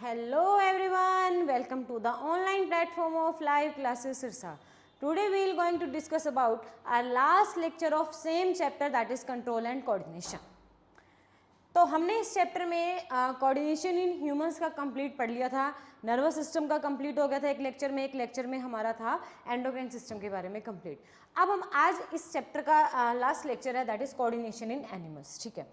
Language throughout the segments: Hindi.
Hello everyone, welcome to the online platform of live classes Sirsa. Today we are going to discuss about our last lecture of same chapter, that is control and coordination. तो हमने इस चैप्टर में कोऑर्डिनेशन इन ह्यूमंस का कंप्लीट पढ़ लिया था, नर्वस सिस्टम का कंप्लीट हो गया था एक लेक्चर में हमारा था एंडोक्राइन सिस्टम के बारे में कंप्लीट. अब हम आज इस चैप्टर का लास्ट लेक्चर है, that is coordination in animals. ठीक है,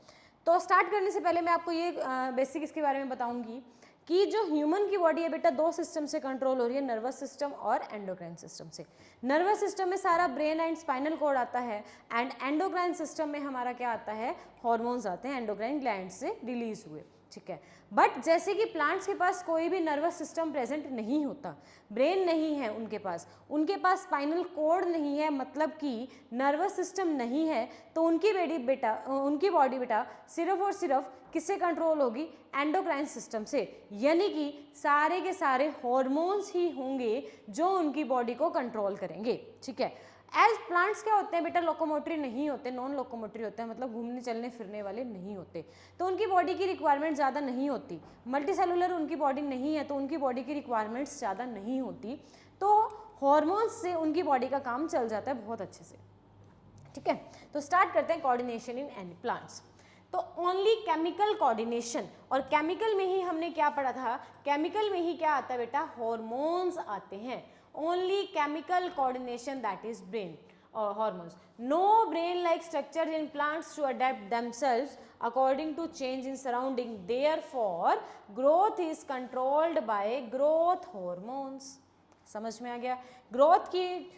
तो स्टार्ट करने से पहले मैं आपको ये बेसिक इसके बारे में बताऊंगी कि जो ह्यूमन की बॉडी है बेटा दो सिस्टम से कंट्रोल हो रही है, नर्वस सिस्टम और एंडोक्राइन सिस्टम से. नर्वस सिस्टम में सारा ब्रेन एंड स्पाइनल कॉर्ड आता है एंड एंडोक्राइन सिस्टम में हमारा क्या आता है, हार्मोन्स आते हैं एंडोक्राइन ग्लैंड से रिलीज हुए. ठीक है, बट जैसे कि प्लांट्स के पास कोई भी नर्वस सिस्टम प्रेजेंट नहीं होता, ब्रेन नहीं है उनके पास स्पाइनल कॉर्ड नहीं है, मतलब कि नर्वस सिस्टम नहीं है, तो उनकी बॉडी बेटा सिर्फ और सिर्फ किससे कंट्रोल होगी, एंडोक्राइन सिस्टम से. यानी कि सारे के सारे हार्मोन्स ही होंगे जो उनकी बॉडी को कंट्रोल करेंगे. ठीक है, एज प्लांट्स क्या होते हैं बेटा, लोकोमोटरी नहीं होते, नॉन लोकोमोटरी होते हैं, मतलब घूमने चलने फिरने वाले नहीं होते, तो उनकी बॉडी की रिक्वायरमेंट ज़्यादा नहीं होती. मल्टी सेलुलर उनकी बॉडी नहीं है तो उनकी बॉडी की रिक्वायरमेंट्स ज़्यादा नहीं होती, तो हॉर्मोन्स से उनकी बॉडी का काम चल जाता है बहुत अच्छे से. ठीक है, तो स्टार्ट करते हैं कोऑर्डिनेशन इन एनी प्लांट्स. तो ओनली केमिकल कोऑर्डिनेशन, और केमिकल में ही हमने क्या पढ़ा था, केमिकल में ही क्या आता है बेटा, हॉर्मोन्स आते हैं. Only chemical coordination, that is brain or hormones. No brain like structure in plants to adapt themselves according to change in surrounding. Therefore growth is controlled by growth hormones. समझ में आ गया. ग्रोथ की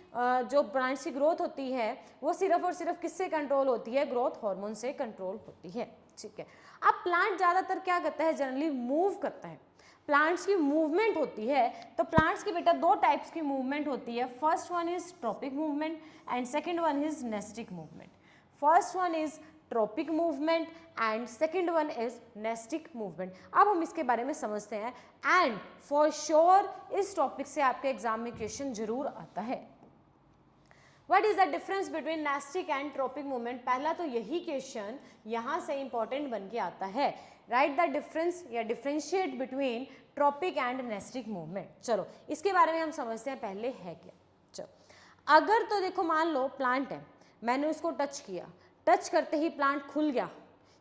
जो प्लांट्स की ग्रोथ होती है वो सिर्फ और सिर्फ किससे कंट्रोल होती है, ग्रोथ हार्मोन से कंट्रोल होती है. ठीक है, अब प्लांट ज़्यादातर क्या करता है, जनरली मूव करता है. प्लांट्स की मूवमेंट होती है, तो प्लांट्स की बेटा दो टाइप्स की मूवमेंट होती है. First one is tropic movement and second one is nastic movement. First one is tropic movement and second one is nastic movement. अब हम इसके बारे में समझते हैं एंड फॉर श्योर इस टॉपिक से आपके एग्जाम में क्वेश्चन जरूर आता है. What is the difference between nestic and tropic movement? पहला तो यही क्वेश्चन यहाँ से इंपॉर्टेंट बन के आता है. राइट द डिफरेंस या differentiate between tropic and nastic movement. चलो इसके बारे में हम समझते हैं पहले है क्या. चलो अगर तो देखो मान लो प्लांट है, मैंने उसको टच किया, टच करते ही प्लांट खुल गया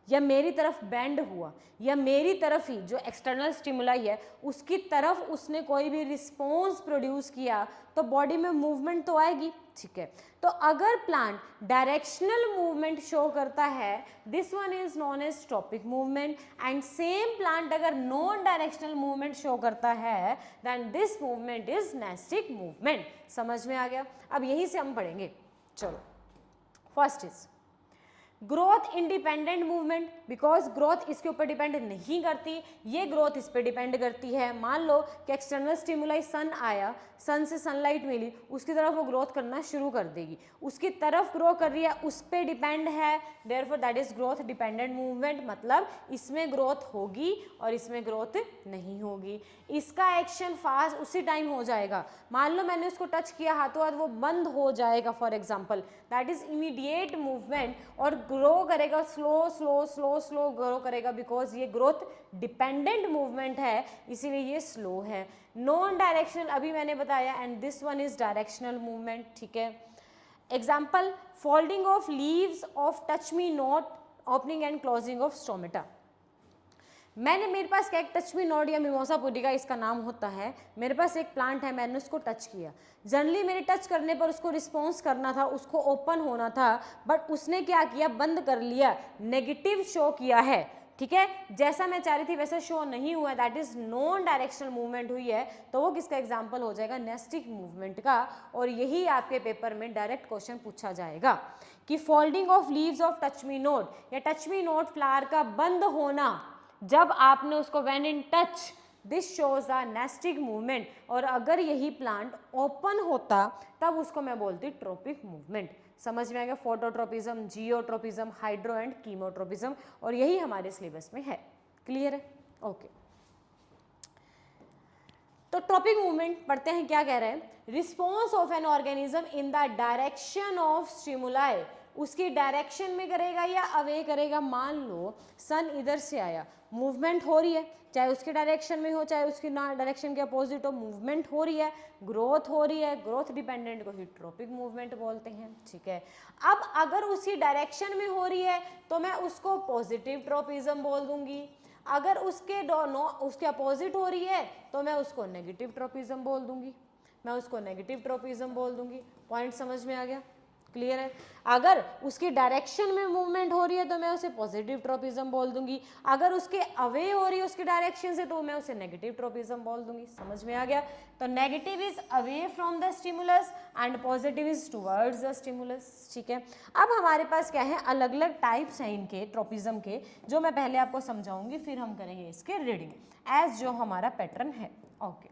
या मेरी तरफ बेंड हुआ या मेरी तरफ ही जो एक्सटर्नल स्टिमुलाई है उसकी तरफ उसने कोई भी रिस्पॉन्स प्रोड्यूस किया तो बॉडी में मूवमेंट तो आएगी. ठीक है, तो अगर प्लांट डायरेक्शनल मूवमेंट शो करता है, this one is known as tropic movement. And same plant अगर नॉन डायरेक्शनल मूवमेंट शो करता है then this movement is nastic movement. समझ में आ गया. अब यहीं से हम पढ़ेंगे. चलो first is growth independent movement, because growth इसके ऊपर डिपेंड नहीं करती, ये ग्रोथ इस पर डिपेंड करती है. मान लो कि एक्सटर्नल स्टिमुलाई सन आया, सन से सनलाइट मिली, उसकी तरफ वो ग्रोथ करना शुरू कर देगी, उसकी तरफ ग्रो कर रही है, उस पर डिपेंड है, therefore that is growth dependent movement. मतलब इसमें ग्रोथ होगी और इसमें ग्रोथ नहीं होगी. इसका एक्शन फास्ट उसी टाइम हो जाएगा. मान लो मैंने उसको टच किया हाथों हाथ, वो बंद हो जाएगा for example, that is immediate movement. और ग्रो करेगा, slow slow slow slow grow करेगा, बिकॉज ये ग्रोथ डिपेंडेंट मूवमेंट है, इसीलिए ये स्लो है. नॉन डायरेक्शनल अभी मैंने बताया and this one is directional movement. ठीक है, example folding of leaves of touch me not, opening and closing of stomata. मेरे पास क्या एक टच मी नॉट या मिमोसा पुडिका इसका नाम होता है, मेरे पास एक प्लांट है, मैंने उसको टच किया, जनरली मेरे टच करने पर उसको रिस्पॉन्स करना था, उसको ओपन होना था, बट उसने क्या किया, बंद कर लिया, नेगेटिव शो किया है. ठीक है, जैसा मैं चाह रही थी वैसा शो नहीं हुआ, that is non directional movement हुई है, तो वो किसका एग्जाम्पल हो जाएगा, नेस्टिक मूवमेंट का. और यही आपके पेपर में डायरेक्ट क्वेश्चन पूछा जाएगा कि folding of leaves of touch me note या टच मी नोट फ्लावर का बंद होना जब आपने उसको when in touch, this shows the nastic movement. और अगर यही प्लांट ओपन होता तब उसको मैं बोलती ट्रॉपिक मूवमेंट. समझ में आ गया. Phototropism, geotropism, hydro and chemotropism, और यही हमारे सिलेबस में है. क्लियर है. ओके, तो ट्रॉपिक मूवमेंट पढ़ते हैं. क्या कह रहे हैं, response of an organism in the direction of stimuli उसकी डायरेक्शन में करेगा या अवे करेगा। मान लो सन इधर से आया, मूवमेंट हो रही है, चाहे उसके डायरेक्शन में हो चाहे उसकी डायरेक्शन के अपोजिट हो, मूवमेंट हो रही है, ग्रोथ हो रही है। ग्रोथ डिपेंडेंट को हीट्रोपिक मूवमेंट बोलते हैं, ठीक है। अब अगर उसकी डायरेक्शन में हो रही है तो मैं उसको पॉजिटिव ट्रोपिज्म बोल दूंगी, अगर उसके दोनों उसके अपोजिट हो रही है तो मैं उसको नेगेटिव ट्रोपिज्म बोल दूंगी, मैं उसको नेगेटिव ट्रोपिज्म बोल दूंगी। पॉइंट समझ में आ गया, क्लियर है। अगर उसकी डायरेक्शन में मूवमेंट हो रही है तो मैं उसे पॉजिटिव ट्रोपिज्म बोल दूंगी, अगर उसके अवे हो रही है उसकी डायरेक्शन से तो मैं उसे नेगेटिव ट्रोपिज्म बोल दूंगी। समझ में आ गया। तो negative is away from the stimulus and positive is towards the stimulus, ठीक है। अब हमारे पास क्या है, अलग अलग टाइप्स हैं इनके ट्रोपिज्म के, जो मैं पहले आपको समझाऊंगी, फिर हम करेंगे इसके रीडिंग एज जो हमारा पैटर्न है। Okay,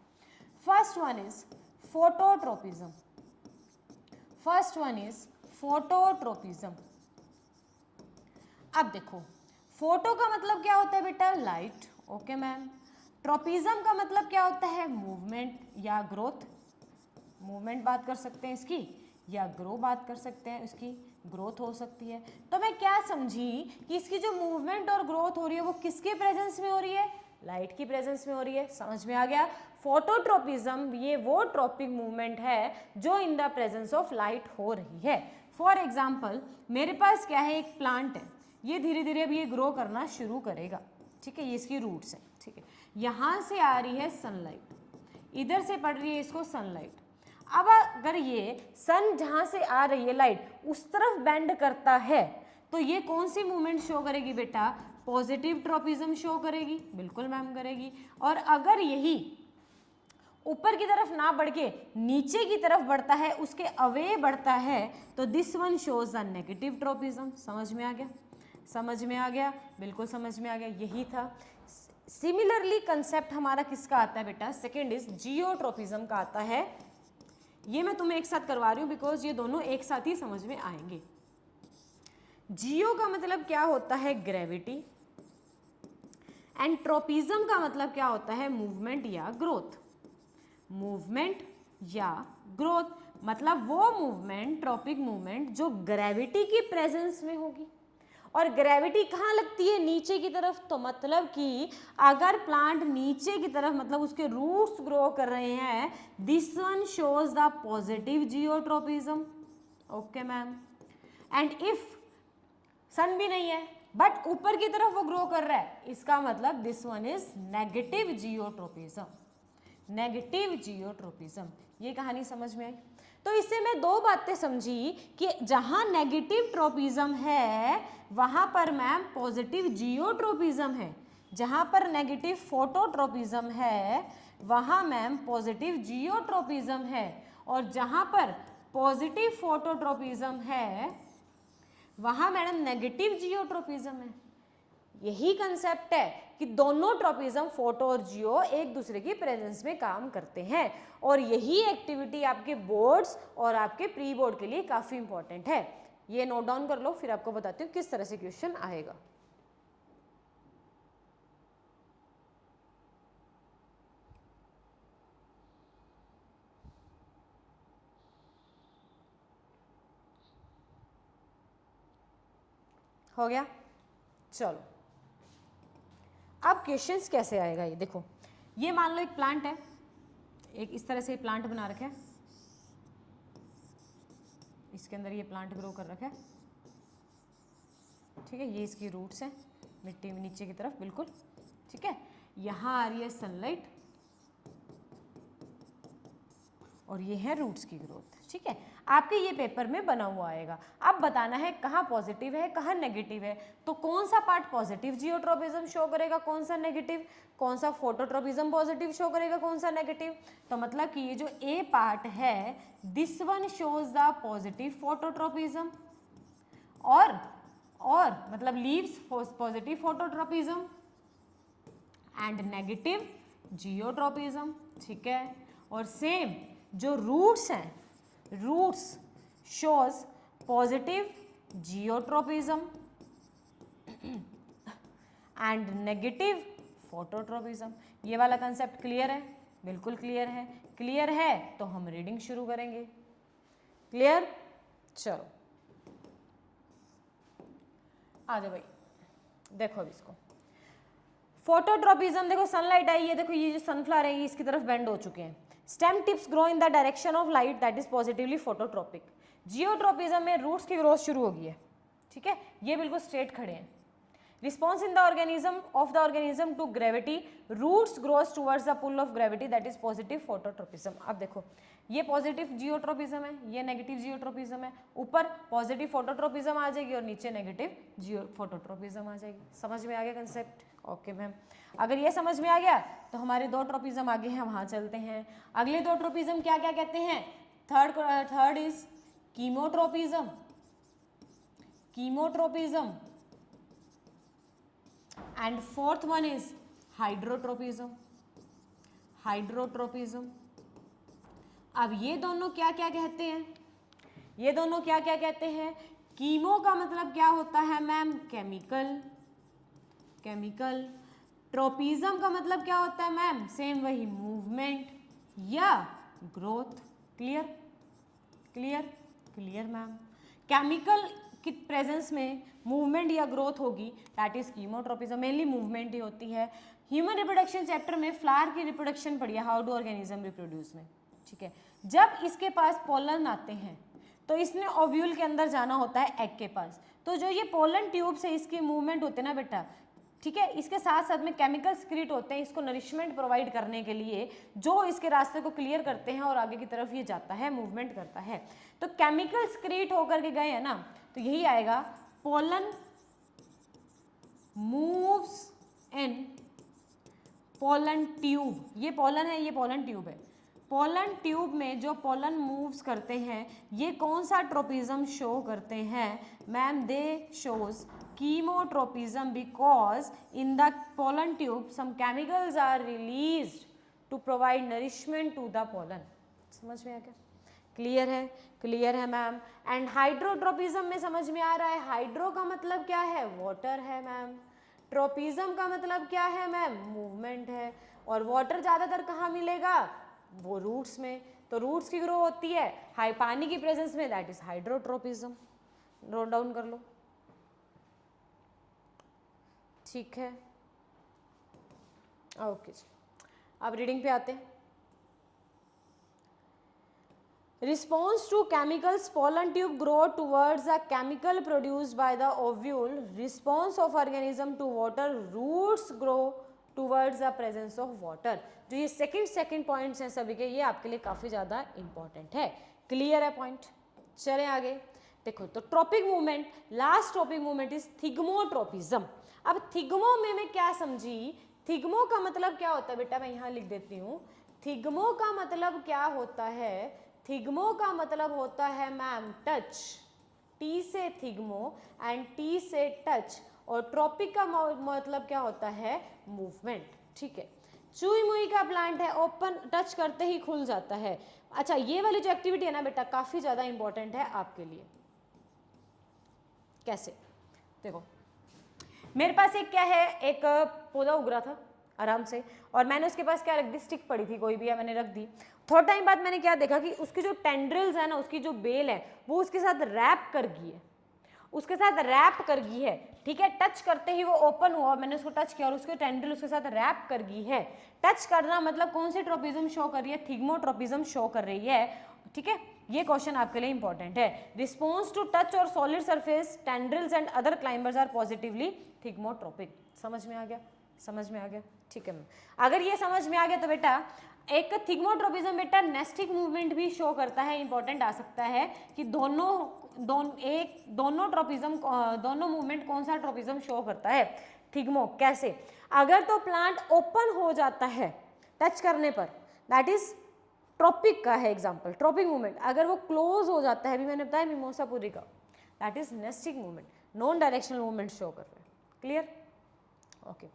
first one is phototropism. First one is phototropism. अब देखो, फोटो का मतलब क्या होता है बेटा, लाइट, ओके मैम। ट्रोपिज्म का मतलब क्या होता है, मूवमेंट या ग्रोथ। मूवमेंट बात कर सकते हैं इसकी, या ग्रो बात कर सकते हैं, इसकी ग्रोथ हो सकती है। तो मैं क्या समझी कि इसकी जो मूवमेंट और ग्रोथ हो रही है वो किसके प्रेजेंस में हो रही है, लाइट की प्रेजेंस में हो रही है। समझ में आ गया। फोटोट्रोपिज्म ये वो ट्रोपिक मूवमेंट है जो in the presence of light हो रही है। फॉर एग्जाम्पल मेरे पास क्या है, एक प्लांट है, ये धीरे धीरे अब ये ग्रो करना शुरू करेगा, ठीक है, ये इसकी रूट्स है, ठीक है। यहाँ से आ रही है सनलाइट, इधर से पड़ रही है इसको सनलाइट। अब अगर ये सन जहाँ से आ रही है लाइट उस तरफ बेंड करता है तो ये कौन सी मूवमेंट शो करेगी बेटा, पॉजिटिव ट्रोपिज्म शो करेगी, बिल्कुल मैम करेगी। और अगर यही ऊपर की तरफ ना बढ़ के नीचे की तरफ बढ़ता है, उसके अवे बढ़ता है, तो this one shows the negative tropism. समझ में आ गया, समझ में आ गया, बिल्कुल समझ में आ गया, यही था। सिमिलरली कंसेप्ट हमारा किसका आता है बेटा, सेकेंड इज जियोट्रोपिज्म का आता है। ये मैं तुम्हें एक साथ करवा रही हूँ बिकॉज ये दोनों एक साथ ही समझ में आएंगे। जियो का मतलब क्या होता है, ग्रेविटी, एंड ट्रोपिज्म का मतलब क्या होता है, मूवमेंट या ग्रोथ। मूवमेंट या ग्रोथ मतलब वो मूवमेंट, ट्रोपिक मूवमेंट जो ग्रेविटी की प्रेजेंस में होगी। और ग्रेविटी कहाँ लगती है, नीचे की तरफ। तो मतलब कि अगर प्लांट नीचे की तरफ, मतलब उसके रूट्स ग्रो कर रहे हैं, this one shows the positive geotropism, okay ma'am. And if sun भी नहीं है बट ऊपर की तरफ वो ग्रो कर रहा है, इसका मतलब this one is negative geotropism, negative geotropism. ये कहानी समझ में आई। तो इससे मैं दो बातें समझी कि जहां नेगेटिव ट्रोपिज्म है वहां पर मैम पॉजिटिव जियोट्रोपिज्म है, जहां पर नेगेटिव फोटोट्रोपिज्म है वहां मैम पॉजिटिव जियोट्रोपिज्म है, और जहां पर पॉजिटिव फोटोट्रोपिज्म है वहां मैडम नेगेटिव जियोट्रोपिज्म है। यही कंसेप्ट है कि दोनों ट्रोपिज्म, फोटो और जियो, एक दूसरे की प्रेजेंस में काम करते हैं, और यही एक्टिविटी आपके बोर्ड्स और आपके प्री बोर्ड के लिए काफ़ी इंपॉर्टेंट है। ये नोट डाउन कर लो, फिर आपको बताती हूँ किस तरह से क्वेश्चन आएगा। हो गया, चलो अब क्वेश्चंस कैसे आएगा ये देखो। ये मान लो एक प्लांट है, एक इस तरह से प्लांट बना रखा है, इसके अंदर ये प्लांट ग्रो कर रखा है, ठीक है। ये इसकी रूट्स हैं, मिट्टी में नीचे की तरफ, बिल्कुल ठीक है। यहाँ आ रही है सनलाइट और ये है रूट्स की ग्रोथ, ठीक है। आपके ये पेपर में बना हुआ आएगा। अब बताना है कहाँ पॉजिटिव है कहाँ नेगेटिव है। तो कौन सा पार्ट पॉजिटिव जियोट्रोपिज्म शो करेगा, कौन सा नेगेटिव, कौन सा फोटोट्रोपिज्म पॉजिटिव शो करेगा, कौन सा नेगेटिव। तो मतलब कि ये जो ए पार्ट है this one shows the positive phototropism, और मतलब leaves positive phototropism and negative geotropism, ठीक है। और सेम जो रूट्स हैं, roots shows positive geotropism and negative phototropism. ये वाला कंसेप्ट क्लियर है, बिल्कुल क्लियर है। क्लियर है तो हम रीडिंग शुरू करेंगे। क्लियर, चलो आ जाओ भाई, देखो अब इसको, फोटोट्रोपिज्म, देखो सनलाइट आई है, देखो ये जो सनफ्लावर है ये इसकी तरफ बेंड हो चुके हैं। Stem tips grow in the direction of light, that is positively phototropic. Geotropism में रूट्स की ग्रोथ शुरू हो गई है, ठीक है, ये बिल्कुल स्ट्रेट खड़े हैं। Response in the organism to gravity, roots grows towards the pull of gravity, that is positive phototropism. अब देखो ये पॉजिटिव जियोट्रोपिज्म है, ये नेगेटिव जियोट्रोपिज्म है, ऊपर पॉजिटिव फोटोट्रोपिज्म आ जाएगी और नीचे नेगेटिव जियो फोटोट्रोपिज्म आ जाएगी। समझ में आ गया कंसेप्ट? ओके मैम, अगर ये समझ में आ गया तो हमारे दो ट्रोपिज्म आगे हैं, वहां चलते हैं। अगले दो ट्रोपिज्म क्या क्या कहते हैं? Third is chemotropism, and fourth one is hydrotropism. अब ये दोनों क्या क्या कहते हैं? ये दोनों क्या क्या कहते हैं? कीमो का मतलब क्या होता है मैम? केमिकल। ट्रोपिज्म का मतलब क्या होता है मैम? सेम वही, मूवमेंट या ग्रोथ। Clear ma'am. केमिकल की प्रेजेंस में मूवमेंट या ग्रोथ होगी, that is chemotropism. Mainly movement ही होती है। ह्यूमन रिप्रोडक्शन चैप्टर में फ्लावर की रिप्रोडक्शन पढ़ी है, हाउ डू ऑर्गेनिज्म रिप्रोड्यूस में, ठीक है। जब इसके पास पोलन आते हैं तो इसने ओव्यूल के अंदर जाना होता है एग के पास, तो जो ये पोलन ट्यूब से इसकी मूवमेंट होते हैं ना बेटा, ठीक है, इसके साथ साथ में केमिकल स्क्रीट होते हैं इसको नरिशमेंट प्रोवाइड करने के लिए, जो इसके रास्ते को क्लियर करते हैं और आगे की तरफ ये जाता है, मूवमेंट करता है। तो केमिकल स्क्रीट होकर के गए हैं ना, तो यही आएगा, pollen moves in pollen tube. ये पोलन है, ये पोलन ट्यूब है। पोलन ट्यूब में जो पोलन मूव्स करते हैं ये कौन सा ट्रोपिज्म शो करते हैं ma'am? They shows chemotropism, because in the pollen tube some chemicals are released to provide nourishment to the pollen. समझ में आ गया? क्लियर है मैम। एंड हाइड्रोट्रोपिज्म में समझ में आ रहा है, हाइड्रो का मतलब क्या है? वाटर है मैम। ट्रोपिज्म का मतलब क्या है मैम? मूवमेंट है। और वाटर ज्यादातर कहाँ मिलेगा? वो रूट्स में। तो रूट्स की ग्रो होती है हाई पानी की प्रेजेंस में, that is hydrotropism. Note down कर लो, ठीक है, ओके जी। अब रीडिंग पे आते हैं। Response to chemicals, pollen tube grow towards a chemical produced by the ovule. Response of organism to water, roots grow towards the presence of water. जो ये सेकंड पॉइंट्स हैं सभी के, ये आपके लिए काफ़ी ज़्यादा इंपॉर्टेंट है। क्लियर है पॉइंट? चलें आगे। देखो तो tropic movement, last tropic movement is thigmotropism. अब थिग्मो में मैं क्या समझी? थिग्मो का मतलब क्या होता है बेटा? मैं यहाँ लिख देती हूँ। थिग्मो का मतलब क्या होता है? थिग्मो का मतलब होता है मैम टच, टी से थिग्मो एंड टी से टच, और ट्रॉपिक का मतलब क्या होता है? मूवमेंट, ठीक है। चुई मुई का प्लांट है, ओपन टच करते ही खुल जाता है। अच्छा, ये वाली जो एक्टिविटी है ना बेटा काफी ज्यादा इंपॉर्टेंट है आपके लिए। कैसे? देखो मेरे पास एक क्या है, एक पौधा उग रहा था आराम से, और मैंने उसके पास क्या रख दी? स्टिक पड़ी थी कोई भी, या मैंने रख दी। थोड़ा टाइम बाद मैंने क्या देखा कि उसकी जो टेंड्रिल्स है ना, उसकी जो बेल है वो उसके साथ रैप कर गई है, ठीक है। टच करते ही वो ओपन हुआ, मैंने उसको टच किया और उसके टेंड्रिल उसके साथ रैप कर गई है। टच करना मतलब कौन सी ट्रोपिज्म शो कर रही है? थिग्मोट्रोपिज्म शो कर रही है, ठीक है। ये क्वेश्चन आपके लिए इंपॉर्टेंट है। रिस्पॉन्स टू टच और solid surface, tendrils and other climbers are positively thigmotropic. समझ में आ गया? ठीक है मैम। अगर ये समझ में आ गया तो बेटा एक थिग्मोट्रोपिज्म बेटा नेस्टिक मूवमेंट भी शो करता है। इंपॉर्टेंट आ सकता है कि दोनों ट्रोपिज्म, दोनों मूवमेंट कौन सा ट्रोपिज्म शो करता है? थिग्मो। कैसे? अगर तो प्लांट ओपन हो जाता है टच करने पर, दैट इज ट्रॉपिक का है एग्जाम्पल, ट्रॉपिक मूवमेंट। अगर वो क्लोज हो जाता है, अभी मैंने बताया मिमोसा पूरी का, that is nastic movement, non directional movement show कर रहे हैं। Clear? Okay.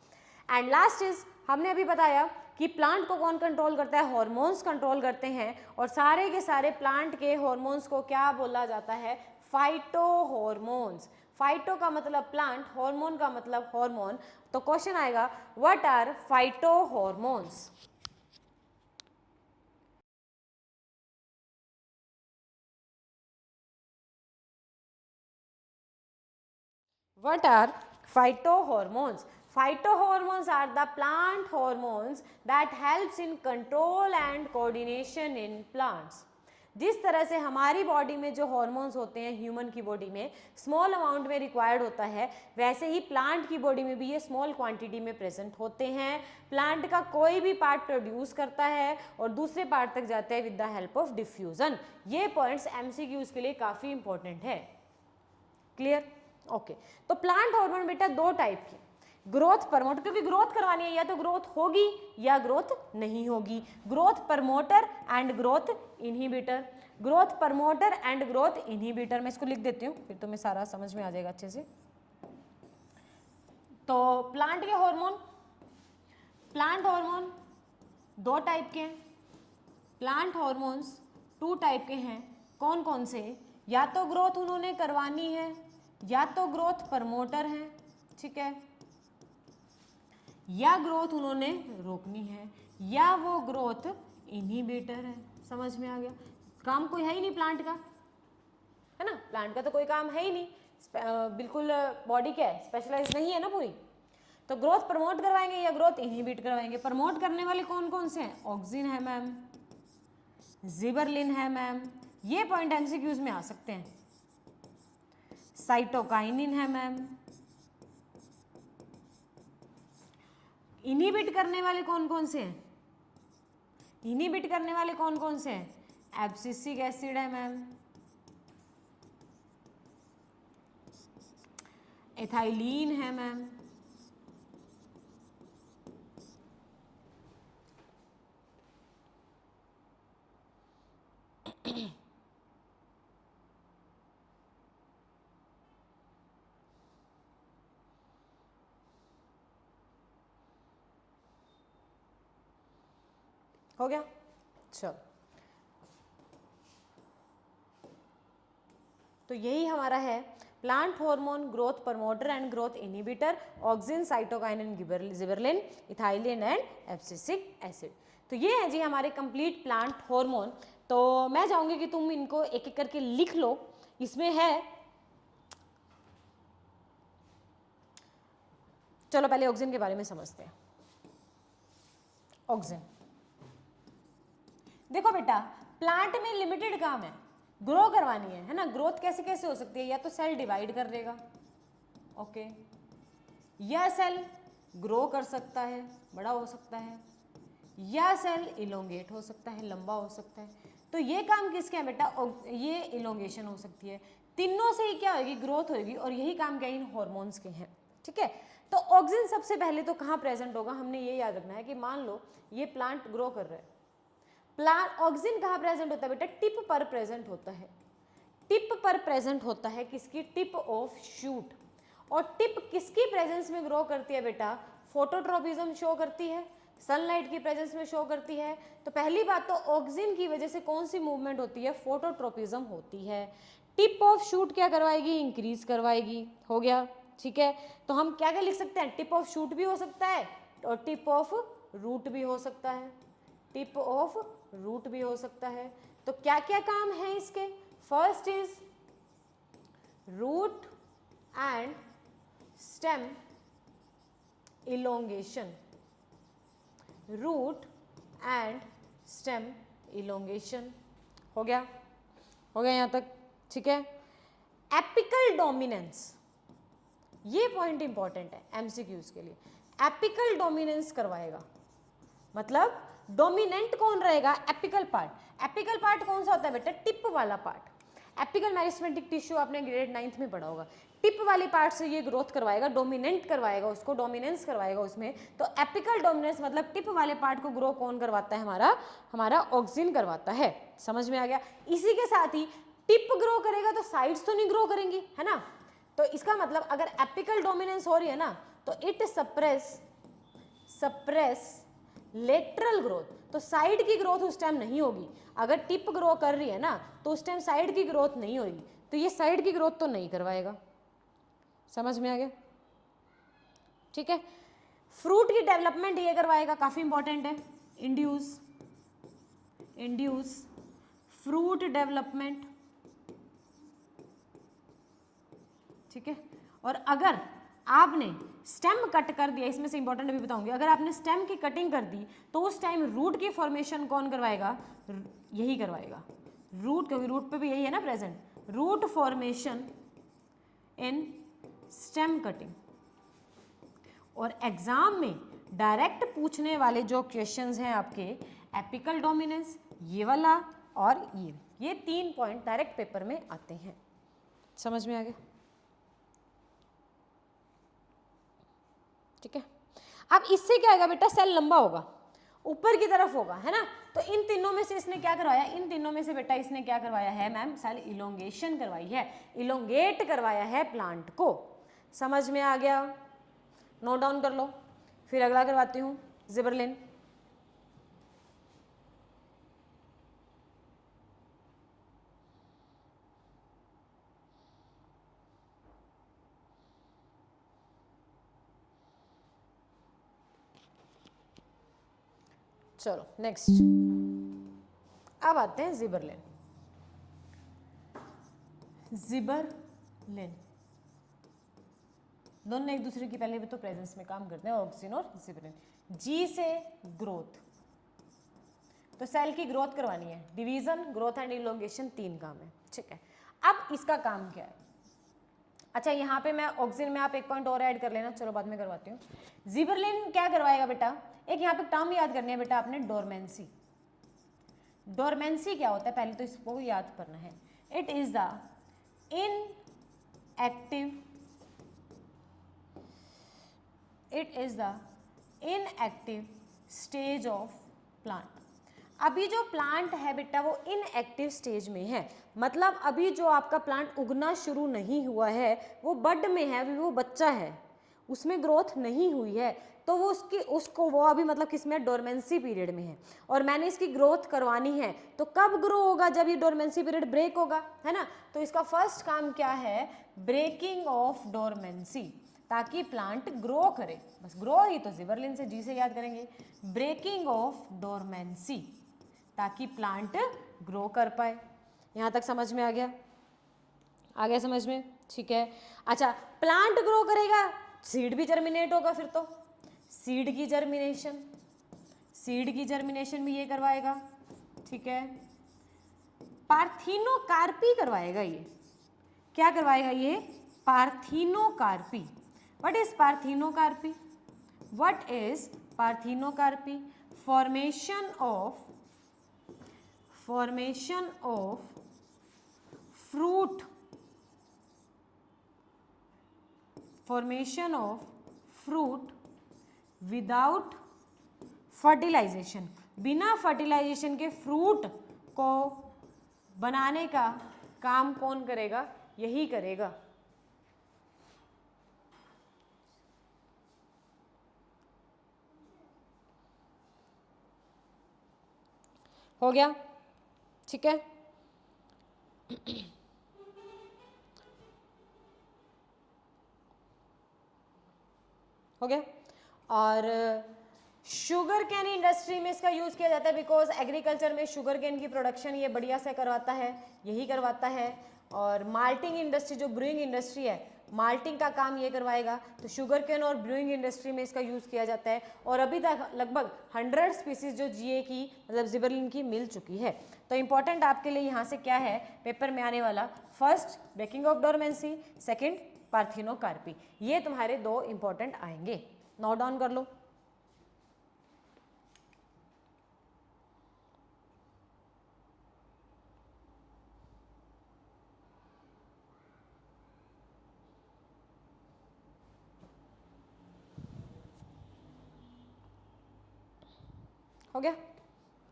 And last is, हमने अभी बताया कि प्लांट को कौन कंट्रोल करता है? हार्मोन्स कंट्रोल करते हैं, और सारे के सारे प्लांट के हार्मोन्स को क्या बोला जाता है? Phyto hormones. फाइटो का मतलब प्लांट, हार्मोन का मतलब हार्मोन। तो क्वेश्चन आएगा, what are phytohormones? What are phytohormones? Phytohormones are the plant hormones that helps in control and coordination in plants. जिस तरह से हमारी बॉडी में जो हॉर्मोन्स होते हैं ह्यूमन की बॉडी में स्मॉल अमाउंट में रिक्वायर्ड होता है, वैसे ही प्लांट की बॉडी में भी ये स्मॉल क्वांटिटी में प्रेजेंट होते हैं. प्लांट का कोई भी पार्ट प्रोड्यूस करता है और दूसरे पार्ट तक जाता है with the help of diffusion. ये पॉइंट्स एमसीक्यूज के लिए काफ़ी इंपॉर्टेंट है. क्लियर? ओके. तो प्लांट हार्मोन बेटा दो टाइप के, ग्रोथ प्रमोटर, क्योंकि ग्रोथ करवानी है या तो ग्रोथ होगी या ग्रोथ नहीं होगी. Growth promoter and growth inhibitor. Growth promoter and growth inhibitor. मैं इसको लिख देती हूँ फिर तुम्हें सारा समझ में आ जाएगा अच्छे से. तो प्लांट के हार्मोन, प्लांट हार्मोन दो टाइप के हैं. प्लांट हार्मोन्स टू टाइप के हैं. कौन कौन से? या तो ग्रोथ उन्होंने करवानी है या तो ग्रोथ प्रमोटर है, ठीक है, या ग्रोथ उन्होंने रोकनी है या वो ग्रोथ इनहिबिटर है. समझ में आ गया? काम कोई है ही नहीं प्लांट का, है ना. प्लांट का तो कोई काम है ही नहीं, बिल्कुल बॉडी क्या है, स्पेशलाइज नहीं है ना पूरी. तो ग्रोथ प्रमोट करवाएंगे या ग्रोथ इनहिबिट करवाएंगे. प्रमोट करने वाले कौन कौन से हैं? ऑक्सिन है मैम, जिबरलिन है मैम, ये पॉइंट एमसीक्यूज में आ सकते हैं. साइटोकाइनिन है मैम. इनहिबिट करने वाले कौन कौन से हैं? इनहिबिट करने वाले कौन कौन से हैं? एब्सिसिक एसिड है मैम, एथाइलिन है मैम, हो गया. चलो, तो यही हमारा है plant hormone, growth promoter and growth inhibitor, auxin, cytokinin, gibberellin, ethylene and abscisic acid. तो ये है जी हमारे कंप्लीट प्लांट हार्मोन. तो मैं चाहूंगी कि तुम इनको एक एक करके लिख लो. इसमें है, चलो पहले ऑक्सिन के बारे में समझते हैं. ऑक्सिन देखो बेटा, प्लांट में लिमिटेड काम है, ग्रो करवानी है ना. ग्रोथ कैसे कैसे हो सकती है? या तो सेल डिवाइड कर देगा, ओके, या सेल ग्रो कर सकता है, बड़ा हो सकता है, या सेल इलोंगेट हो सकता है, लंबा हो सकता है. तो ये काम किसके हैं बेटा? ये इलोंगेशन हो सकती है. तीनों से ही क्या होगी? ग्रोथ होगी. और यही काम क्या इन हॉर्मोन्स के हैं, ठीक है. तो ऑक्सिन सबसे पहले तो कहाँ प्रेजेंट होगा? हमने ये याद रखना है कि मान लो ये प्लांट ग्रो कर रहा है, प्लांट ऑक्सिन कहाँ प्रेजेंट होता है बेटा? टिप पर प्रेजेंट होता है. टिप पर प्रेजेंट होता है किसकी? Tip of shoot. और टिप किसकी प्रेजेंस में ग्रो करती है बेटा? फोटोट्रोपिज्म शो करती है, सनलाइट की प्रेजेंस में शो करती है. तो पहली बात तो ऑक्सिन की वजह से कौन सी मूवमेंट होती है? फोटोट्रोपिज्म होती है. टिप ऑफ शूट क्या करवाएगी? इंक्रीज करवाएगी. हो गया, ठीक है. तो हम क्या क्या लिख सकते हैं? टिप ऑफ शूट भी हो सकता है और टिप ऑफ रूट भी हो सकता है. टिप ऑफ रूट भी हो सकता है. तो क्या क्या काम है इसके? First is root and stem elongation. Root and stem elongation. हो गया, हो गया यहां तक, ठीक है. एपिकल डोमिनेंस, ये पॉइंट इंपॉर्टेंट है एमसीक्यूज के लिए. एपिकल डोमिनेंस करवाएगा, मतलब डोमिनेंट कौन रहेगा? Apical part. एपिकल पार्ट कौन सा होता है बेटा? टिप वाला पार्ट. एपिकल मेरिस्टेमेटिक टिश्यू आपने ग्रेड 9th में पढ़ा होगा. टिप वाली पार्ट से ये ग्रोथ करवाएगा, डोमिनेंट करवाएगा उसको, डोमिनेंस करवाएगा उसमें. तो एपिकल डोमिनेंस मतलब टिप वाले पार्ट को ग्रो कौन करवाता है? हमारा ऑक्सिन करवाता है. समझ में आ गया? इसी के साथ ही टिप ग्रो करेगा तो साइड्स तो नहीं ग्रो करेंगी, है ना. तो इसका मतलब अगर एपिकल डोमिनेंस हो रही है ना तो इट सप्रेस लेटरल ग्रोथ. तो साइड की ग्रोथ उस टाइम नहीं होगी. अगर टिप ग्रो कर रही है ना तो उस टाइम साइड की ग्रोथ नहीं होगी. तो ये साइड की ग्रोथ तो नहीं करवाएगा. समझ में आ गया? ठीक है. फ्रूट की डेवलपमेंट ये करवाएगा, काफी इंपॉर्टेंट है. इंड्यूस फ्रूट डेवलपमेंट, ठीक है. और अगर आपने स्टेम कट कर दिया, इसमें से इंपॉर्टेंट अभी बताऊंगी, अगर आपने स्टेम की कटिंग कर दी तो उस टाइम रूट की फॉर्मेशन कौन करवाएगा? यही करवाएगा रूट, क्योंकि रूट पे भी यही है ना present, root formation in stem cutting. और एग्जाम में डायरेक्ट पूछने वाले जो क्वेश्चंस हैं आपके, एपिकल डोमिनेंस, ये वाला और ये 3 पॉइंट डायरेक्ट पेपर में आते हैं। समझ में आ गया? ठीक है। अब इससे क्या आएगा बेटा? सेल लंबा होगा, ऊपर की तरफ होगा, है ना। तो इन तीनों में से इसने क्या करवाया? इन तीनों में से बेटा इसने क्या करवाया है मैम? सेल इलोंगेशन करवाई है, इलोंगेट करवाया है प्लांट को। समझ में आ गया? नोट डाउन कर लो। फिर अगला करवाती हूँ, जिबरलिन। चलो नेक्स्ट, अब आते हैं जिबरलिन। जिबरलिन दोनों एक दूसरे की पहले भी तो प्रेजेंस में काम करते हैं, ऑक्सीजन और जिबरलिन। जी से ग्रोथ, तो सेल की ग्रोथ करवानी है, डिवीजन, ग्रोथ एंड इलोंगेशन, 3 काम है। ठीक है। अब इसका काम क्या है? अच्छा, यहाँ पे मैं ऑक्सीजन में आप एक पॉइंट और ऐड कर लेना, चलो बाद में करवाती हूँ। जिबरलिन क्या करवाएगा बेटा? एक यहाँ पे टर्म याद करनी है बेटा आपने, डोरमेंसी। डोरमेंसी क्या होता है पहले तो इसको याद करना है। It is the inactive stage of plant. अभी जो प्लांट है बेटा वो इनएक्टिव स्टेज में है, मतलब अभी जो आपका प्लांट उगना शुरू नहीं हुआ है, वो बड में है, अभी वो बच्चा है, उसमें ग्रोथ नहीं हुई है, तो वो वो अभी मतलब किसमें? डोरमेंसी पीरियड में है। और मैंने इसकी ग्रोथ करवानी है, तो कब ग्रो होगा? जब ये डोरमेंसी पीरियड ब्रेक होगा, है ना। तो इसका फर्स्ट काम क्या है? ब्रेकिंग ऑफ डोरमेंसी, ताकि प्लांट ग्रो करे। बस ग्रो ही तो जिबरलिन से, जी से याद करेंगे, ब्रेकिंग ऑफ डोरमेंसी, ताकि प्लांट ग्रो कर पाए। यहाँ तक समझ में आ गया? आ गया समझ में? ठीक है। अच्छा, प्लांट ग्रो करेगा, सीड भी जर्मिनेट होगा, फिर तो सीड की जर्मिनेशन भी ये करवाएगा। ठीक है। पार्थिनोकार्पी करवाएगा ये। क्या करवाएगा ये? Parthenocarpy. What is parthenocarpy? Formation of fruit without fertilization. बिना फर्टिलाइजेशन के फ्रूट को बनाने का काम कौन करेगा? यही करेगा। हो गया? ठीक है। हो गया। और शुगर कैन इंडस्ट्री में इसका यूज किया जाता है, बिकॉज एग्रीकल्चर में शुगर कैन की प्रोडक्शन ये बढ़िया से करवाता है, यही करवाता है। और माल्टिंग इंडस्ट्री, जो ब्रूइंग इंडस्ट्री है, माल्टिंग का काम ये करवाएगा। तो शुगर कैन और ब्रूइंग इंडस्ट्री में इसका यूज किया जाता है। और अभी तक लगभग 100 स्पीसीज जो जीए की मतलब जिबरलिन की मिल चुकी है। तो इंपॉर्टेंट आपके लिए यहाँ से क्या है पेपर में आने वाला? First breaking of dormancy, second parthenocarpy. ये तुम्हारे 2 इंपॉर्टेंट आएंगे, नोट डाउन कर लो। हो गया?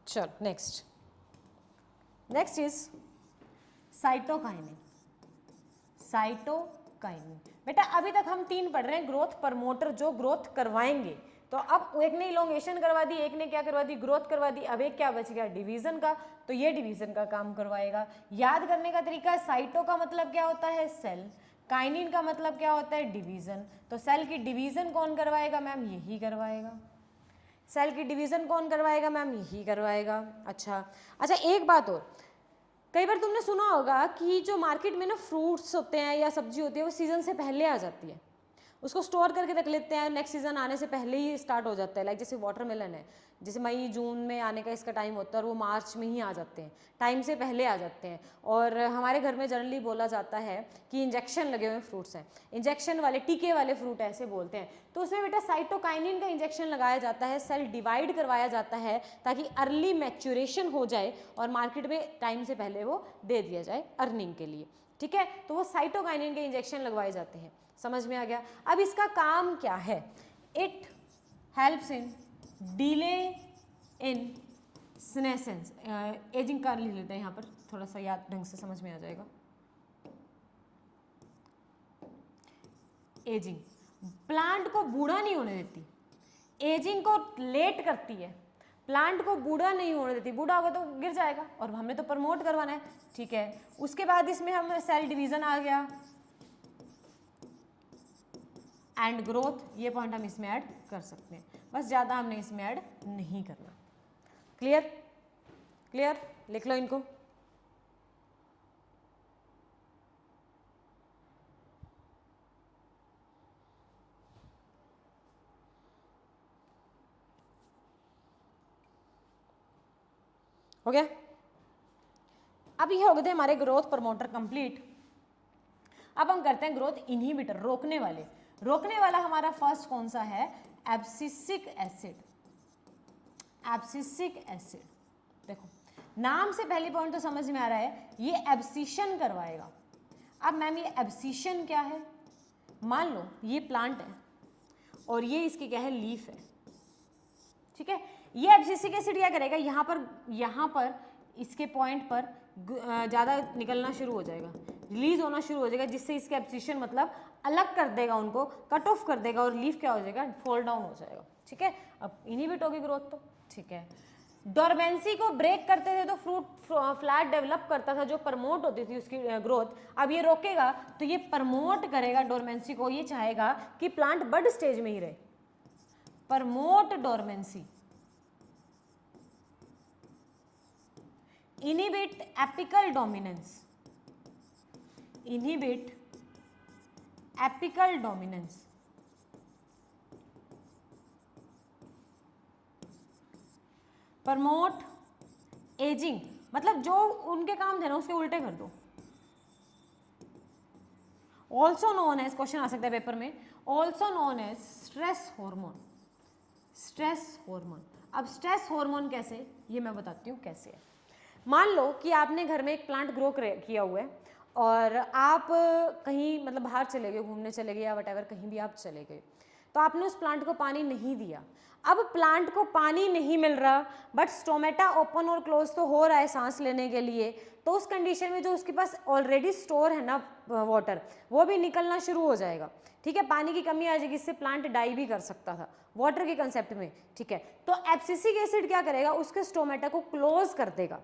चलो नेक्स्ट इज साइटोकाइनिन। बेटा अभी तक हम 3 पढ़ रहे हैं, ग्रोथ प्रमोटर जो ग्रोथ करवाएंगे। तो अब एक ने इलोंगेशन करवा दी, एक ने क्या करवा दी? ग्रोथ करवा दी। अब एक क्या बच गया? डिवीजन का। तो ये डिवीजन का काम करवाएगा। याद करने का तरीका, साइटो का मतलब क्या होता है? सेल। काइनिन का मतलब क्या होता है? डिवीजन। तो सेल की डिवीजन कौन करवाएगा मैम? यही करवाएगा। सेल की डिवीजन कौन करवाएगा मैम? यही करवाएगा। अच्छा एक बात और, कई बार तुमने सुना होगा कि जो मार्केट में ना फ्रूट्स होते हैं या सब्जी होती है वो सीज़न से पहले आ जाती है, उसको स्टोर करके रख लेते हैं, नेक्स्ट सीज़न आने से पहले ही स्टार्ट हो जाता है। लाइक जैसे वाटरमेलन है, जैसे मई जून में आने का इसका टाइम होता है और वो मार्च में ही आ जाते हैं, टाइम से पहले आ जाते हैं। और हमारे घर में जनरली बोला जाता है कि इंजेक्शन लगे हुए फ्रूट्स हैं, इंजेक्शन वाले टीके वाले फ्रूट ऐसे बोलते हैं। तो उसमें बेटा साइटोकाइनिन का इंजेक्शन लगाया जाता है, सेल डिवाइड करवाया जाता है ताकि अर्ली मैच्योरेशन हो जाए और मार्केट में टाइम से पहले वो दे दिया जाए अर्निंग के लिए, ठीक है। तो वो साइटोकाइनिन के इंजेक्शन लगवाए जाते हैं, समझ में आ गया। अब इसका काम क्या है, it helps in delay in senescence, ageing का लिख लेते हैं यहाँ पर, थोड़ा सा याद ढंग से समझ में आ जाएगा। एजिंग प्लांट को बूढ़ा नहीं होने देती, एजिंग को लेट करती है, प्लांट को बूढ़ा नहीं होने देती, बूढ़ा होगा तो गिर जाएगा और हमने तो प्रमोट करवाना है, ठीक है। उसके बाद इसमें हम सेल डिवीजन आ गया एंड ग्रोथ, ये पॉइंट हम इसमें ऐड कर सकते हैं, बस ज़्यादा हमने इसमें ऐड नहीं करना। क्लियर, क्लियर, लिख लो इनको। हो गया। अब ये हो गए थे हमारे ग्रोथ प्रमोटर कंप्लीट। अब हम करते हैं ग्रोथ इनहिबिटर, रोकने वाले। रोकने वाला हमारा फर्स्ट कौन सा है, एब्सिसिक एसिड। एब्सिसिक एसिड, देखो नाम से पहली पॉइंट तो समझ में आ रहा है, ये एब्सिशन करवाएगा। अब मैम ये एब्सिशन क्या है, मान लो ये प्लांट है और ये इसकी क्या है, लीफ है, ठीक है। ये एब्सिसिक एसिड क्या करेगा, यहाँ पर इसके पॉइंट पर ज़्यादा निकलना शुरू हो जाएगा, रिलीज होना शुरू हो जाएगा, जिससे इसके एब्सिशन मतलब अलग कर देगा, उनको कट ऑफ कर देगा और लीफ क्या हो जाएगा, फॉल डाउन हो जाएगा, ठीक है। अब इनहिबिट होगी ग्रोथ तो, ठीक है। डोरमेंसी को ब्रेक करते थे तो फ्रूट फ्लैट डेवलप करता था, जो प्रमोट होती थी उसकी ग्रोथ। अब ये रोकेगा तो ये प्रमोट करेगा डोरमेंसी को, ये चाहेगा कि प्लांट बड स्टेज में ही रहे, promote dormancy. Inhibit apical dominance, inhibit apical dominance. Promote ageing, मतलब जो उनके काम थे ना उसके उल्टे कर दो। ऑल्सो नोन एज, क्वेश्चन आ सकता है पेपर में, also known as stress hormone. Stress hormone, अब स्ट्रेस हार्मोन कैसे, ये मैं बताती हूँ कैसे है। मान लो कि आपने घर में एक प्लांट ग्रो किया हुआ है और आप कहीं मतलब बाहर चले गए, घूमने चले गए या वटेवर, कहीं भी आप चले गए, तो आपने उस प्लांट को पानी नहीं दिया। अब प्लांट को पानी नहीं मिल रहा, बट स्टोमेटा ओपन और क्लोज तो हो रहा है सांस लेने के लिए, तो उस कंडीशन में जो उसके पास ऑलरेडी स्टोर है ना वाटर, वो भी निकलना शुरू हो जाएगा, ठीक है। पानी की कमी आ जाएगी, इससे प्लांट डाई भी कर सकता था वाटर के कंसेप्ट में, ठीक है। तो एब्सिसिक एसिड क्या करेगा, उसके स्टोमेटा को क्लोज कर देगा,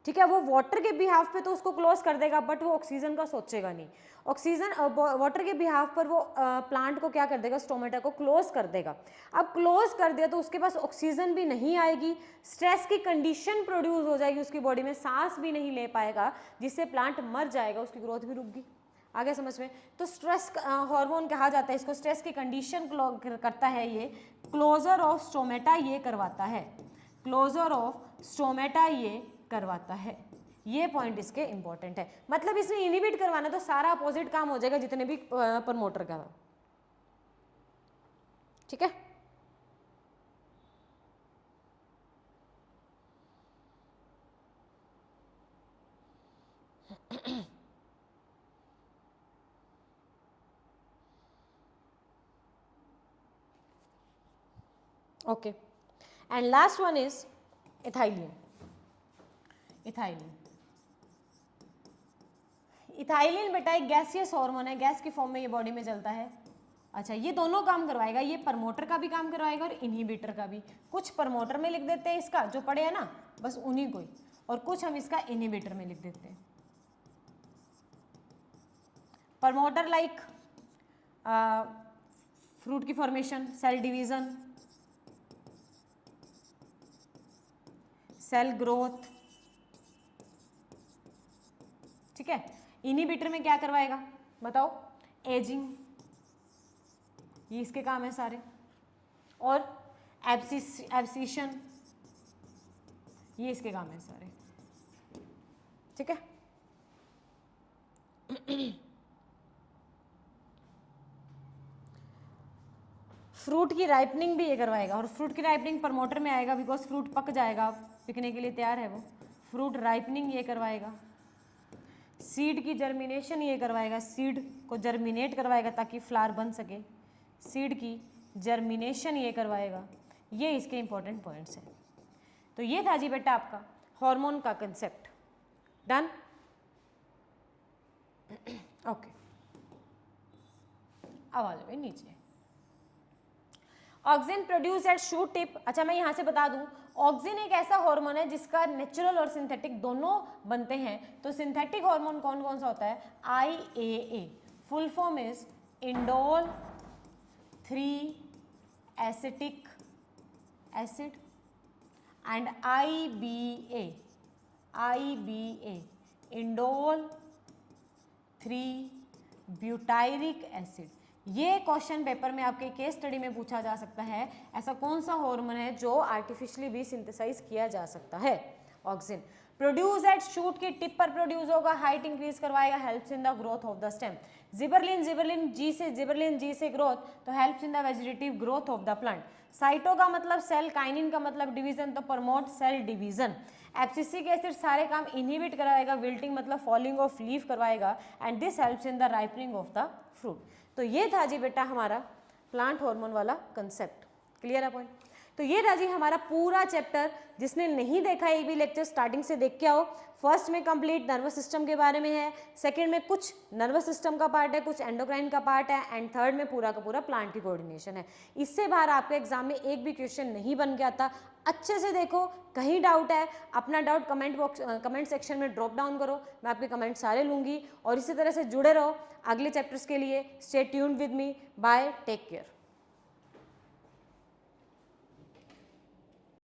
ठीक है। वो वाटर के बिहाफ पे तो उसको क्लोज कर देगा, बट वो ऑक्सीजन का सोचेगा नहीं। ऑक्सीजन वाटर के बिहाफ पर वो प्लांट को क्या कर देगा, स्टोमेटा को क्लोज कर देगा। अब क्लोज कर दिया तो उसके पास ऑक्सीजन भी नहीं आएगी, स्ट्रेस की कंडीशन प्रोड्यूस हो जाएगी उसकी बॉडी में, सांस भी नहीं ले पाएगा, जिससे प्लांट मर जाएगा, उसकी ग्रोथ भी रुक गई। आगे समझ में, तो स्ट्रेस हार्मोन कहा जाता है इसको, स्ट्रेस की कंडीशन करता है ये, क्लोजर ऑफ स्टोमेटा ये करवाता है, क्लोजर ऑफ स्टोमेटा ये करवाता है। ये पॉइंट इसके इंपॉर्टेंट है, मतलब इसमें इनहिबिट करवाना तो सारा अपोजिट काम हो जाएगा जितने भी प्रमोटर का, ठीक है। Okay, and last one is ethylene. Ethylene, ethylene बेटा एक गैसियस हार्मोन है, गैस की फॉर्म में ये बॉडी में चलता है। अच्छा, ये दोनों काम करवाएगा, ये प्रमोटर का भी काम करवाएगा और इनहिबिटर का भी। कुछ प्रमोटर में लिख देते हैं इसका, जो पड़े है ना बस उन्हीं को ही, और कुछ हम इसका इनहिबिटर में लिख देते हैं। प्रमोटर लाइक फ्रूट की formation, cell division, cell growth, ठीक है। इनहिबिटर में क्या करवाएगा बताओ, एजिंग, ये इसके काम है सारे, और एब्सिशन, ये इसके काम है सारे, ठीक है। फ्रूट की राइपनिंग भी ये करवाएगा, और फ्रूट की राइपनिंग प्रमोटर में आएगा बिकॉज फ्रूट पक जाएगा, पिकने के लिए तैयार है वो, फ्रूट राइपनिंग ये करवाएगा। सीड की जर्मिनेशन ये करवाएगा, सीड को जर्मिनेट करवाएगा ताकि फ्लावर बन सके, सीड की जर्मिनेशन ये करवाएगा। ये इसके इंपॉर्टेंट पॉइंट्स हैं। तो ये था जी बेटा आपका हार्मोन का कंसेप्ट। Done, okay. अब आ जाओ नीचे। Auxin produce at shoot tip. अच्छा मैं यहाँ से बता दूँ, ऑक्सिन एक ऐसा हार्मोन है जिसका नेचुरल और सिंथेटिक दोनों बनते हैं। तो सिंथेटिक हार्मोन कौन कौन सा होता है, IAA, full form is indole 3 acetic acid, and IBA, indole 3 butyric acid. ये क्वेश्चन पेपर में आपके केस स्टडी में पूछा जा सकता है, ऐसा कौन सा हार्मोन है जो आर्टिफिशियली भी सिंथेसाइज किया जा सकता है। ऑक्सिन प्रोड्यूस एट शूट की टिप पर प्रोड्यूस होगा, हाइट इंक्रीज करवाएगा, helps in the growth of the stem. Gibberellin G से ग्रोथ, तो helps in the vegetative growth of the plant. Cyto का मतलब सेल, काइनिन का मतलब डिवीजन, तो promote cell division. Abscisic acid सारे काम इनहिबिट कराएगा, विल्टिंग मतलब फॉलिंग ऑफ लीफ करवाएगा, and this helps in the ripening of the fruit. तो ये था जी बेटा हमारा प्लांट हार्मोन वाला कंसेप्ट। क्लियर है पॉइंट। तो ये था जी हमारा पूरा चैप्टर। जिसने नहीं देखा एक भी लेक्चर स्टार्टिंग से देख के आओ। फर्स्ट में कंप्लीट नर्वस सिस्टम के बारे में है, सेकंड में कुछ नर्वस सिस्टम का पार्ट है, कुछ एंडोक्राइन का पार्ट है, एंड थर्ड में पूरा का पूरा प्लांट की कोऑर्डिनेशन है। इससे बाहर आपके एग्जाम में एक भी क्वेश्चन नहीं बन के आता। अच्छे से देखो, कहीं डाउट है अपना डाउट कमेंट सेक्शन में ड्रॉप डाउन करो, मैं आपके कमेंट सारे लूँगी। और इसी तरह से जुड़े रहो अगले चैप्टर्स के लिए। Stay tuned with me, bye, take care.